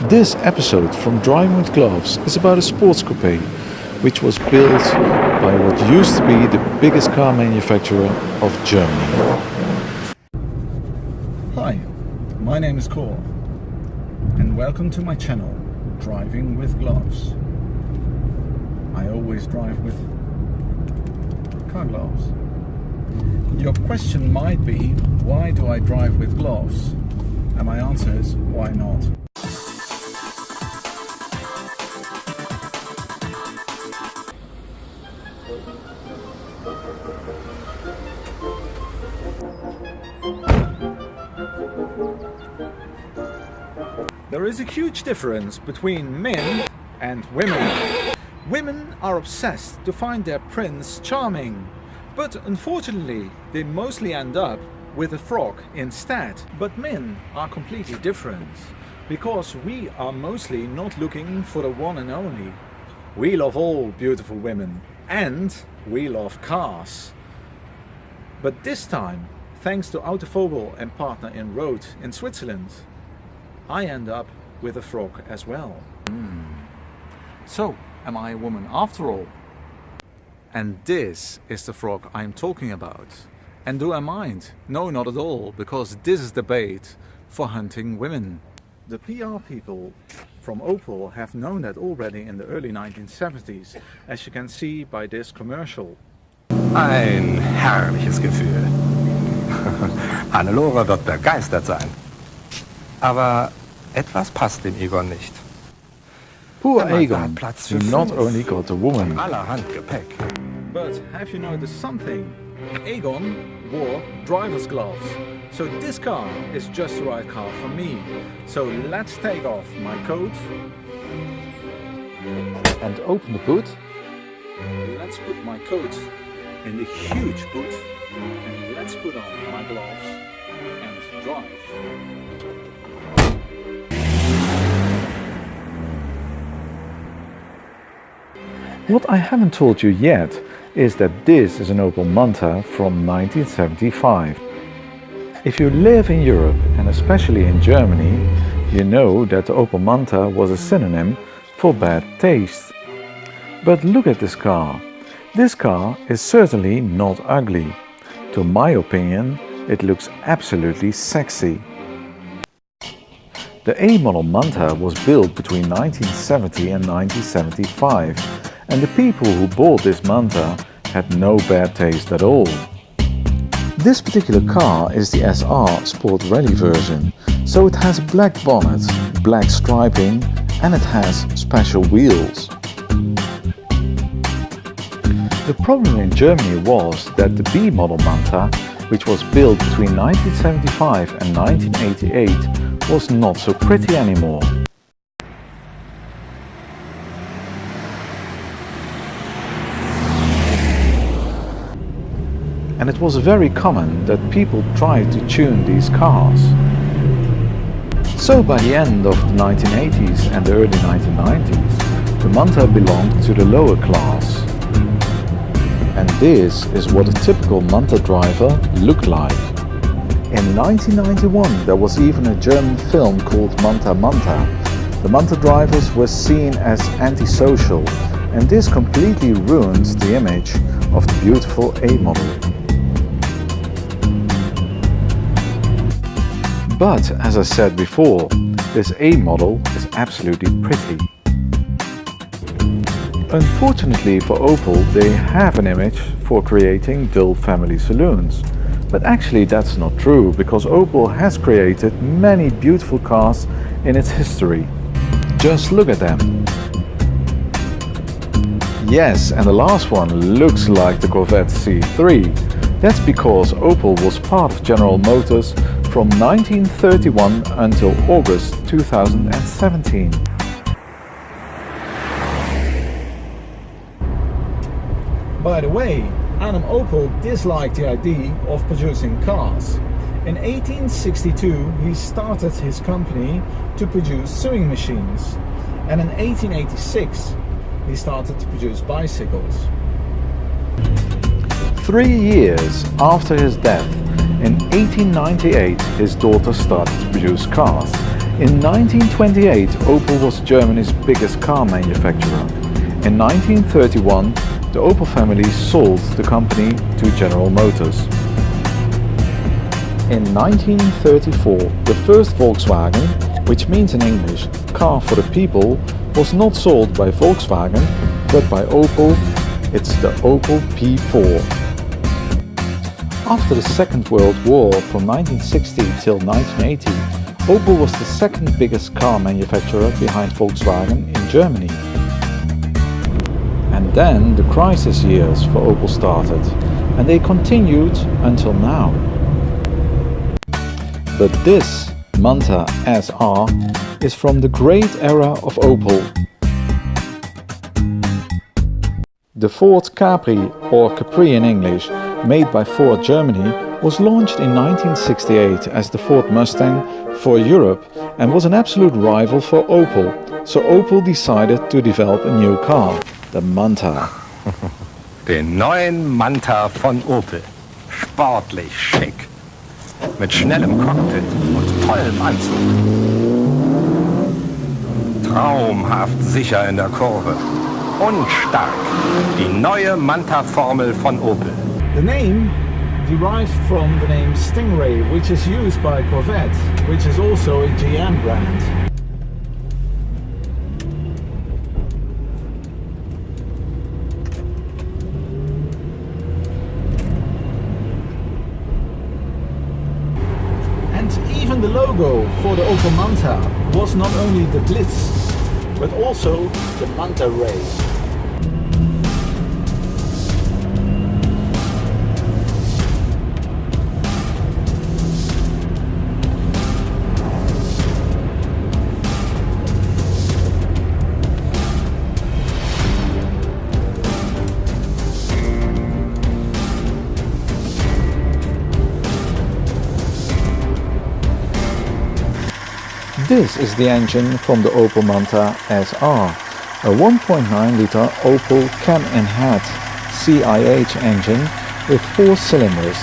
This episode from Driving with Gloves is about a sports coupe, which was built by what used to be the biggest car manufacturer of Germany. Hi, my name is Cor, and welcome to my channel, Driving with Gloves. I always drive with car gloves. Your question might be, why do I drive with gloves? And my answer is, why not? There is a huge difference between men and women. Women are obsessed to find their prince charming, but unfortunately they mostly end up with a frog instead. But men are completely different, because we are mostly not looking for the one and only. We love all beautiful women, and we love cars. But this time, thanks to Vogel and partner in Road in Switzerland, I end up with a frog as well. So, am I a woman after all? And this is the frog I'm talking about. And do I mind? No, not at all, because this is the bait for hunting women. The PR people from Opel have known that already in the early 1970s, as you can see by this commercial. Ein herrliches Gefühl. Hannelore wird begeistert sein. Aber etwas passt dem Egon nicht. Poor Egon, who not only got a woman. Allerhand Gepäck. But have you noticed something? Egon wore driver's gloves. So this car is just the right car for me. So let's take off my coat and open the boot. Let's put my coat in the huge boot and let's put on my gloves and drive. What I haven't told you yet is that this is an Opel Manta from 1975. If you live in Europe, and especially in Germany, you know that the Opel Manta was a synonym for bad taste. But look at this car. This car is certainly not ugly. To my opinion, it looks absolutely sexy. The A model Manta was built between 1970 and 1975, and the people who bought this Manta had no bad taste at all. This particular car is the SR Sport Rally version, so it has a black bonnet, black striping, and it has special wheels. The problem in Germany was that the B model Manta, which was built between 1975 and 1988, was not so pretty anymore. And it was very common that people tried to tune these cars. So by the end of the 1980s and the early 1990s, the Manta belonged to the lower class. And this is what a typical Manta driver looked like. In 1991 there was even a German film called Manta Manta. The Manta drivers were seen as antisocial, and this completely ruined the image of the beautiful A model. But, as I said before, this A model is absolutely pretty. Unfortunately for Opel, they have an image for creating dull family saloons. But actually that's not true, because Opel has created many beautiful cars in its history. Just look at them. Yes, and the last one looks like the Corvette C3. That's because Opel was part of General Motors from 1931 until August 2017. By the way, Adam Opel disliked the idea of producing cars. In 1862 he started his company to produce sewing machines, and in 1886 he started to produce bicycles. 3 years after his death, in 1898 his daughter started to produce cars, In 1928, Opel was Germany's biggest car manufacturer. In 1931, the Opel family sold the company to General Motors. In 1934, the first Volkswagen, which means in English car for the people, was not sold by Volkswagen but by Opel. It's the Opel P4. After the Second World War from 1960 till 1980, Opel was the second biggest car manufacturer behind Volkswagen in Germany. And then the crisis years for Opel started, and they continued until now. But this Manta SR is from the great era of Opel. The Ford Capri, or Capri in English, made by Ford Germany, was launched in 1968 as the Ford Mustang for Europe and was an absolute rival for Opel. So Opel decided to develop a new car, the Manta. Den neuen Manta von Opel. Sportlich schick. Mit schnellem Cockpit und tollem Anzug. Traumhaft sicher in der Kurve. Und stark. Die neue Manta-Formel von Opel. The name derived from the name Stingray, which is used by Corvette, which is also a GM brand. And even the logo for the Opel Manta was not only the Blitz, but also the Manta Ray. This is the engine from the Opel Manta SR, a 1.9 litre Opel cam and hat CIH engine with 4 cylinders.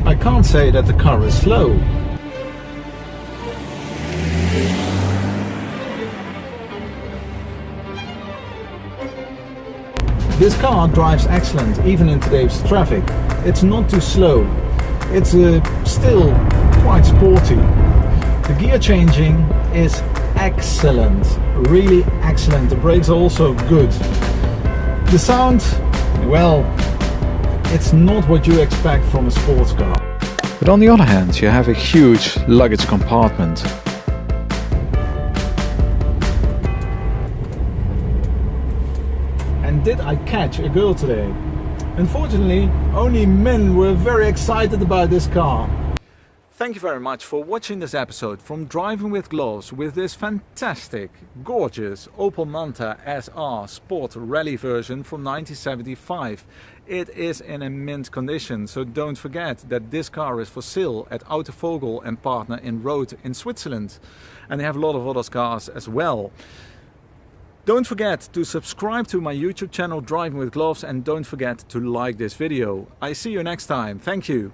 I can't say that the car is slow. This car drives excellent even in today's traffic. It's not too slow. It's still quite sporty. The gear changing is excellent, really excellent. The brakes are also good. The sound, well, it's not what you expect from a sports car. But on the other hand, you have a huge luggage compartment. And did I catch a girl today? Unfortunately, only men were very excited about this car. Thank you very much for watching this episode from Driving with Gloves with this fantastic, gorgeous Opel Manta SR Sport Rally version from 1975. It is in a mint condition, so don't forget that this car is for sale at Vogel and Partner in Roth in Switzerland. And they have a lot of other cars as well. Don't forget to subscribe to my YouTube channel Driving with Gloves, and don't forget to like this video. I see you next time. Thank you.